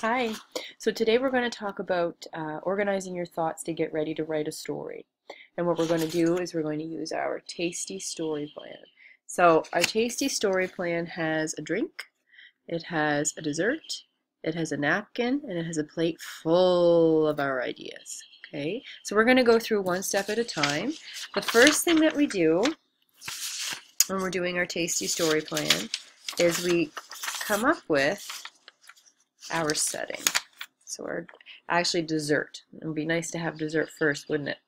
Hi. So today we're going to talk about organizing your thoughts to get ready to write a story. And what we're going to do is we're going to use our tasty story plan. So our tasty story plan has a drink, it has a dessert, it has a napkin, and it has a plate full of our ideas. Okay, so we're going to go through one step at a time. The first thing that we do when we're doing our tasty story plan is we come up with our setting. So our actually dessert. It would be nice to have dessert first, wouldn't it?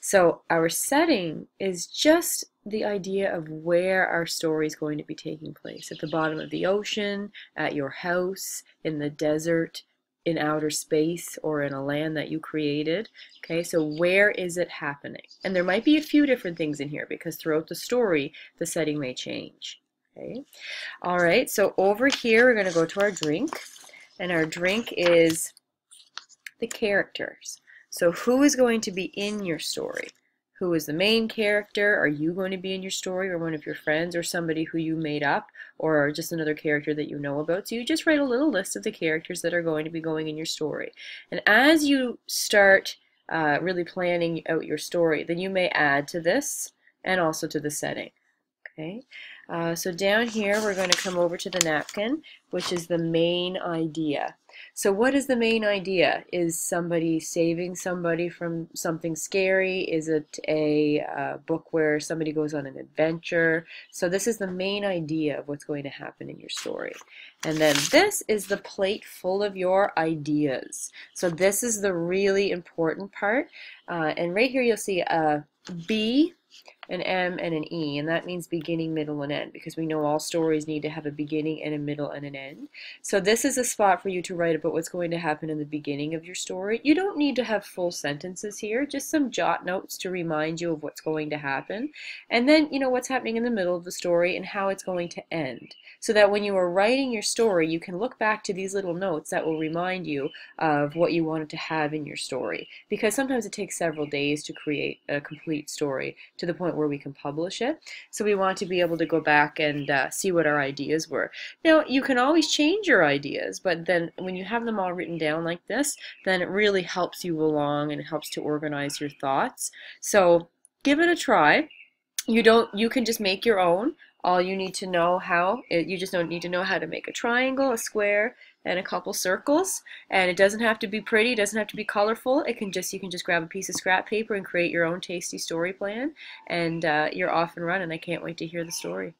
So our setting is just the idea of where our story is going to be taking place. At the bottom of the ocean, at your house, in the desert, in outer space, or in a land that you created. Okay, so where is it happening? And there might be a few different things in here because throughout the story, the setting may change. Okay, all right, so over here, we're going to go to our drink. And our drink is the characters. So who is going to be in your story? Who is the main character? Are you going to be in your story, or one of your friends, or somebody who you made up, or just another character that you know about? So you just write a little list of the characters that are going to be going in your story. And as you start really planning out your story, then you may add to this and also to the setting. Okay, so down here we're going to come over to the napkin, which is the main idea. So what is the main idea? Is somebody saving somebody from something scary? Is it a book where somebody goes on an adventure? So this is the main idea of what's going to happen in your story. And then this is the plate full of your ideas. So this is the really important part. And right here you'll see a B, an M, and an E, and that means beginning, middle, and end, because we know all stories need to have a beginning and a middle and an end. So this is a spot for you to write about what's going to happen in the beginning of your story. You don't need to have full sentences here, just some jot notes to remind you of what's going to happen, and then you know what's happening in the middle of the story and how it's going to end, so that when you are writing your story, you can look back to these little notes that will remind you of what you wanted to have in your story, because sometimes it takes several days to create a complete story to the point where we can publish it. So we want to be able to go back and see what our ideas were. Now, you can always change your ideas, but then when you have them all written down like this, then it really helps you along and it helps to organize your thoughts. So give it a try. You can just make your own. All you need to know you just don't need to know how to make a triangle, a square, and a couple circles. And it doesn't have to be pretty, it doesn't have to be colorful. You can just grab a piece of scrap paper and create your own tasty story plan, and you're off and running. I can't wait to hear the story.